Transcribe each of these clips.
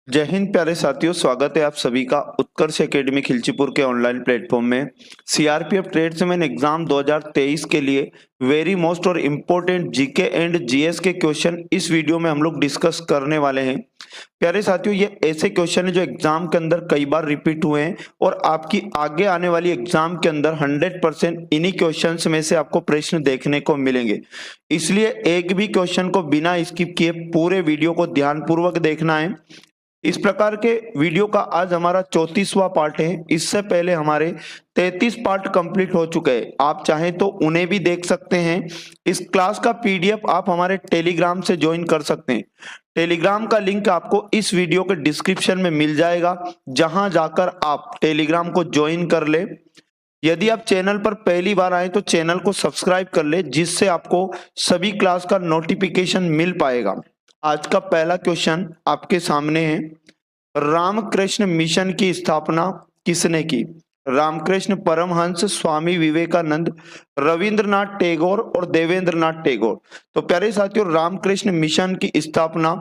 जय हिंद प्यारे साथियों, स्वागत है आप सभी का उत्कर्ष एकेडमी खिलचीपुर के ऑनलाइन प्लेटफॉर्म में। सीआरपीएफ ट्रेड्समैन एग्जाम 2023 के लिए वेरी मोस्ट और इम्पोर्टेंट जीके एंड जीएस के क्वेश्चन इस वीडियो में हम लोग डिस्कस करने वाले हैं। प्यारे साथियों, ये ऐसे क्वेश्चन है जो एग्जाम के अंदर कई बार रिपीट हुए हैं और आपकी आगे आने वाली एग्जाम के अंदर 100% इन्हीं क्वेश्चंस में से आपको प्रश्न देखने को मिलेंगे। इसलिए एक भी क्वेश्चन को बिना स्किप किए पूरे वीडियो को ध्यानपूर्वक देखना है। इस प्रकार के वीडियो का आज हमारा 34वां पार्ट है। इससे पहले हमारे 33 पार्ट कंप्लीट हो चुके हैं। आप चाहें तो उन्हें भी देख सकते हैं। इस क्लास का पीडीएफ आप हमारे टेलीग्राम से ज्वाइन कर सकते हैं। टेलीग्राम का लिंक आपको इस वीडियो के डिस्क्रिप्शन में मिल जाएगा, जहां जाकर आप टेलीग्राम को ज्वाइन कर ले। यदि आप चैनल पर पहली बार आए तो चैनल को सब्सक्राइब कर ले, जिससे आपको सभी क्लास का नोटिफिकेशन मिल पाएगा। आज का पहला क्वेश्चन आपके सामने है। रामकृष्ण मिशन की स्थापना किसने की? रामकृष्ण परमहंस, स्वामी विवेकानंद, रविंद्रनाथ टैगोर और देवेंद्रनाथ टैगोर। तो प्यारे साथियों, रामकृष्ण मिशन की स्थापना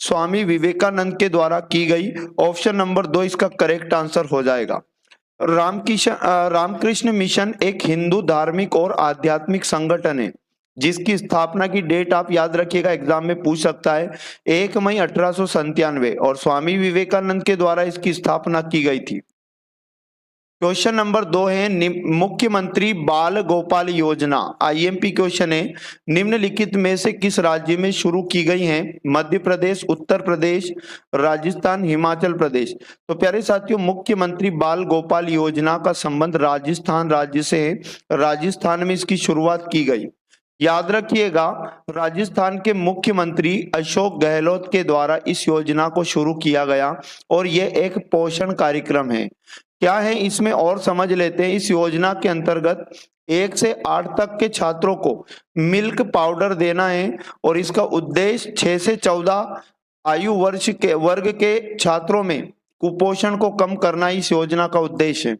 स्वामी विवेकानंद के द्वारा की गई। ऑप्शन नंबर 2 इसका करेक्ट आंसर हो जाएगा। रामकृष्ण मिशन एक हिंदू धार्मिक और आध्यात्मिक संगठन है, जिसकी स्थापना की डेट आप याद रखिएगा, एग्जाम में पूछ सकता है, 1 मई 1897 और स्वामी विवेकानंद के द्वारा इसकी स्थापना की गई थी। क्वेश्चन नंबर 2 है मुख्यमंत्री बाल गोपाल योजना, आईएमपी क्वेश्चन है, निम्नलिखित में से किस राज्य में शुरू की गई है? मध्य प्रदेश, उत्तर प्रदेश, राजस्थान, हिमाचल प्रदेश। तो प्यारे साथियों, मुख्यमंत्री बाल गोपाल योजना का संबंध राजस्थान राज्य से है। राजस्थान में इसकी शुरुआत की गई। याद रखिएगा, राजस्थान के मुख्यमंत्री अशोक गहलोत के द्वारा इस योजना को शुरू किया गया और यह एक पोषण कार्यक्रम है। क्या है इसमें और समझ लेते हैं। इस योजना के अंतर्गत 1 से 8 तक के छात्रों को मिल्क पाउडर देना है और इसका उद्देश्य 6 से 14 आयु वर्ग के छात्रों में कुपोषण को कम करना इस योजना का उद्देश्य है।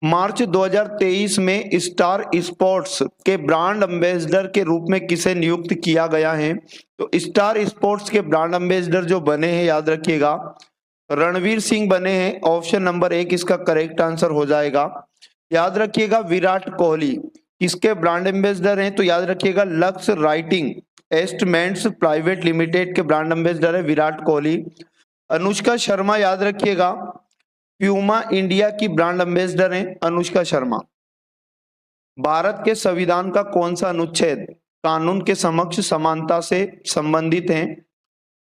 मार्च 2023 में स्टार स्पोर्ट्स के ब्रांड एम्बेसडर के रूप में किसे नियुक्त किया गया है? तो स्टार स्पोर्ट्स के ब्रांड एम्बेसडर जो बने हैं, याद रखिएगा, रणवीर सिंह बने हैं। ऑप्शन नंबर 1 इसका करेक्ट आंसर हो जाएगा। याद रखिएगा, विराट कोहली किसके ब्रांड एम्बेसडर हैं? तो याद रखिएगा, लक्स राइटिंग एस्टमेंट्स प्राइवेट लिमिटेड के ब्रांड एम्बेसडर है विराट कोहली। अनुष्का शर्मा, याद रखिएगा, प्यूमा इंडिया की ब्रांड एम्बेसडर हैं अनुष्का शर्मा। भारत के संविधान का कौन सा अनुच्छेद कानून के समक्ष समानता से संबंधित है?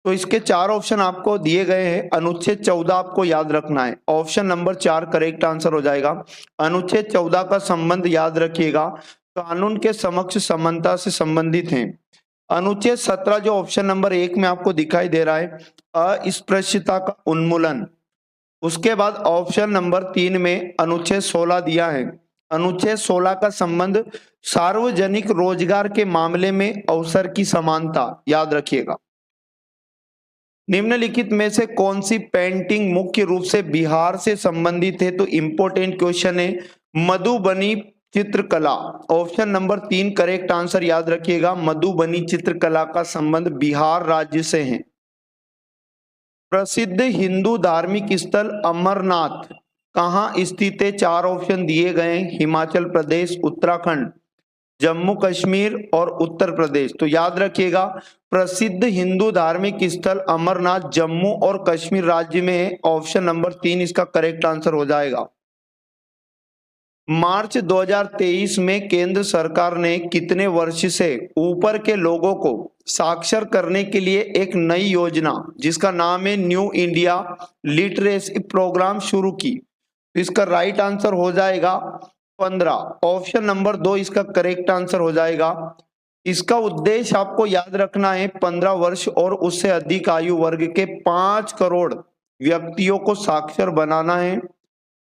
तो इसके 4 ऑप्शन आपको दिए गए हैं। अनुच्छेद 14 आपको याद रखना है। ऑप्शन नंबर 4 करेक्ट आंसर हो जाएगा। अनुच्छेद 14 का संबंध याद रखिएगा, कानून के समक्ष समानता से संबंधित है। अनुच्छेद 17 जो ऑप्शन नंबर 1 में आपको दिखाई दे रहा है, अस्पृश्यता का उन्मूलन। उसके बाद ऑप्शन नंबर 3 में अनुच्छेद 16 दिया है। अनुच्छेद 16 का संबंध सार्वजनिक रोजगार के मामले में अवसर की समानता, याद रखिएगा। निम्नलिखित में से कौन सी पेंटिंग मुख्य रूप से बिहार से संबंधित है? तो इंपॉर्टेंट क्वेश्चन है, मधुबनी चित्रकला। ऑप्शन नंबर 3 करेक्ट आंसर, याद रखिएगा, मधुबनी चित्रकला का संबंध बिहार राज्य से है। प्रसिद्ध हिंदू धार्मिक स्थल अमरनाथ कहाँ स्थित है? 4 ऑप्शन दिए गए, हिमाचल प्रदेश, उत्तराखंड, जम्मू कश्मीर और उत्तर प्रदेश। तो याद रखिएगा, प्रसिद्ध हिंदू धार्मिक स्थल अमरनाथ जम्मू और कश्मीर राज्य में है। ऑप्शन नंबर 3 इसका करेक्ट आंसर हो जाएगा। मार्च 2023 में केंद्र सरकार ने कितने वर्ष से ऊपर के लोगों को साक्षर करने के लिए एक नई योजना, जिसका नाम है न्यू इंडिया लिटरेसी प्रोग्राम, शुरू की? तो इसका राइट आंसर हो जाएगा 15। ऑप्शन नंबर 2 इसका करेक्ट आंसर हो जाएगा। इसका उद्देश्य आपको याद रखना है, 15 वर्ष और उससे अधिक आयु वर्ग के 5 करोड़ व्यक्तियों को साक्षर बनाना है,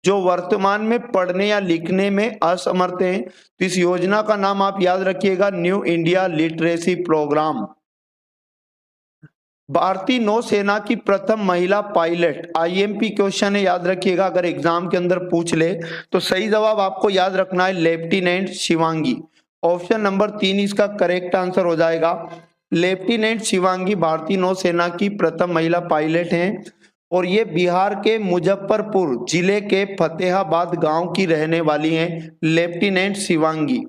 जो वर्तमान में पढ़ने या लिखने में असमर्थ हैं। तो इस योजना का नाम आप याद रखिएगा, न्यू इंडिया लिटरेसी प्रोग्राम। भारतीय नौसेना की प्रथम महिला पायलट, आईएमपी क्वेश्चन है, याद रखिएगा, अगर एग्जाम के अंदर पूछ ले तो सही जवाब आपको याद रखना है लेफ्टिनेंट शिवांगी। ऑप्शन नंबर 3 इसका करेक्ट आंसर हो जाएगा। लेफ्टिनेंट शिवांगी भारतीय नौसेना की प्रथम महिला पायलट हैं और ये बिहार के मुजफ्फरपुर जिले के फतेहाबाद गांव की रहने वाली हैं लेफ्टिनेंट शिवांगी।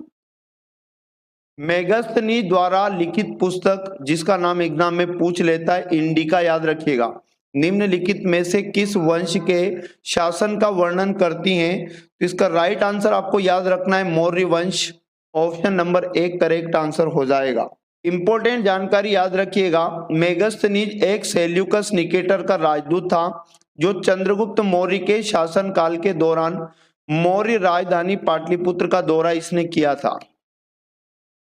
मेगस्थनी द्वारा लिखित पुस्तक जिसका नाम एग्जाम में पूछ लेता है इंडिका, याद रखिएगा, निम्नलिखित में से किस वंश के शासन का वर्णन करती हैं? तो इसका राइट आंसर आपको याद रखना है मौर्य वंश। ऑप्शन नंबर 1 करेक्ट आंसर हो जाएगा। इंपॉर्टेंट जानकारी याद रखिएगा, मेगस्थनीज एक सेल्यूकस निकेटर का राजदूत था जो चंद्रगुप्त मौर्य के शासनकाल के दौरान मौर्य राजधानी पाटलिपुत्र का दौरा इसने किया था।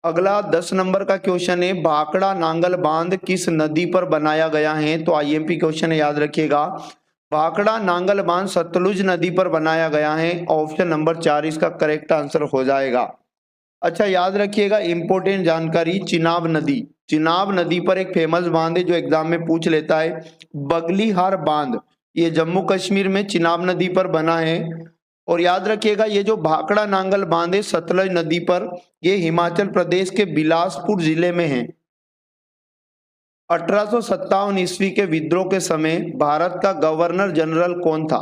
अगला 10 नंबर का क्वेश्चन है, भाखड़ा नांगल बांध किस नदी पर बनाया गया है? तो आईएमपी क्वेश्चन है, याद रखिएगा, भाखड़ा नांगल बांध सतलुज नदी पर बनाया गया है। ऑप्शन नंबर 4 इसका करेक्ट आंसर हो जाएगा। अच्छा याद रखिएगा इंपॉर्टेंट जानकारी, चिनाब नदी, चिनाब नदी पर एक फेमस बांध है जो एग्जाम में पूछ लेता है, बगलीहार बांध। ये जम्मू कश्मीर में चिनाब नदी पर बना है। और याद रखिएगा ये जो भाखड़ा नांगल बांध है सतलज नदी पर, ये हिमाचल प्रदेश के बिलासपुर जिले में है। 1857 ईस्वी के विद्रोह के समय भारत का गवर्नर जनरल कौन था?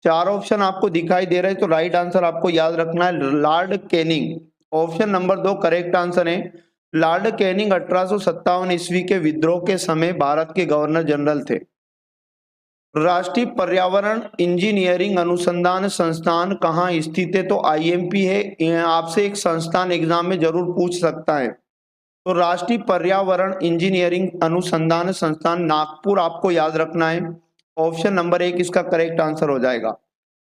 4 ऑप्शन आपको दिखाई दे रहे हैं, तो राइट आंसर आपको याद रखना है Lord Canning. Option number 2 correct answer है। लॉर्ड कैनिंग 1857 ईस्वी के विद्रोह के समय भारत के गवर्नर जनरल थे। राष्ट्रीय पर्यावरण इंजीनियरिंग अनुसंधान संस्थान कहाँ स्थित है? तो आईएमपी है, आपसे एक संस्थान एग्जाम में जरूर पूछ सकता है। तो राष्ट्रीय पर्यावरण इंजीनियरिंग अनुसंधान संस्थान नागपुर आपको याद रखना है। ऑप्शन नंबर 1 इसका करेक्ट आंसर हो जाएगा।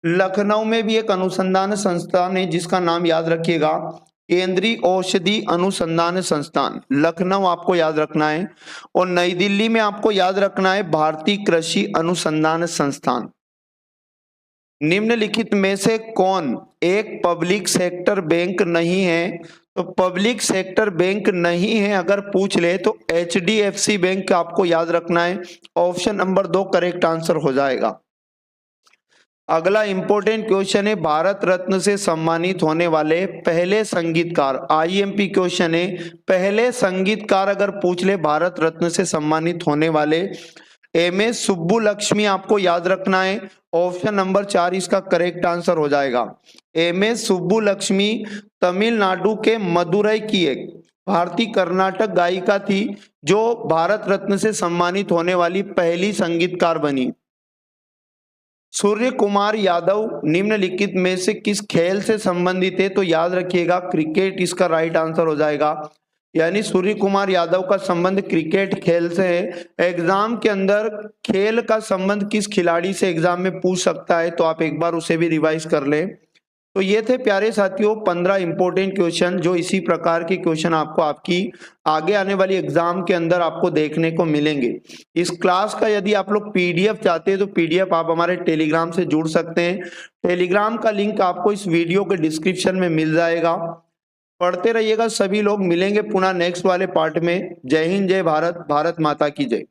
लखनऊ में भी एक अनुसंधान संस्थान है जिसका नाम याद रखिएगा केंद्रीय औषधि अनुसंधान संस्थान, लखनऊ आपको याद रखना है। और नई दिल्ली में आपको याद रखना है भारतीय कृषि अनुसंधान संस्थान। निम्नलिखित में से कौन एक पब्लिक सेक्टर बैंक नहीं है? तो पब्लिक सेक्टर बैंक नहीं है अगर पूछ ले तो एचडीएफसी बैंक आपको याद रखना है। ऑप्शन नंबर 2 करेक्ट आंसर हो जाएगा। अगला इंपॉर्टेंट क्वेश्चन है, भारत रत्न से सम्मानित होने वाले पहले संगीतकार, आईएमपी क्वेश्चन है, पहले संगीतकार अगर पूछ ले भारत रत्न से सम्मानित होने वाले, एमएस सुब्बुलक्ष्मी आपको याद रखना है। ऑप्शन नंबर 4 इसका करेक्ट आंसर हो जाएगा। एमएस सुब्बुलक्ष्मी तमिलनाडु के मदुरई की एक भारतीय कर्नाटक गायिका थी जो भारत रत्न से सम्मानित होने वाली पहली संगीतकार बनी। सूर्य कुमार यादव निम्नलिखित में से किस खेल से संबंधित है? तो याद रखिएगा क्रिकेट इसका राइट आंसर हो जाएगा। यानी सूर्य कुमार यादव का संबंध क्रिकेट खेल से है। एग्जाम के अंदर खेल का संबंध किस खिलाड़ी से एग्जाम में पूछ सकता है, तो आप एक बार उसे भी रिवाइज कर लें। तो ये थे प्यारे साथियों 15 इंपॉर्टेंट क्वेश्चन जो इसी प्रकार के क्वेश्चन आपको आपकी आगे आने वाली एग्जाम के अंदर आपको देखने को मिलेंगे। इस क्लास का यदि आप लोग पीडीएफ चाहते हैं तो पीडीएफ आप हमारे टेलीग्राम से जुड़ सकते हैं। टेलीग्राम का लिंक आपको इस वीडियो के डिस्क्रिप्शन में मिल जाएगा। पढ़ते रहिएगा सभी लोग, मिलेंगे पुनः नेक्स्ट वाले पार्ट में। जय हिंद, जय भारत, भारत माता की जय।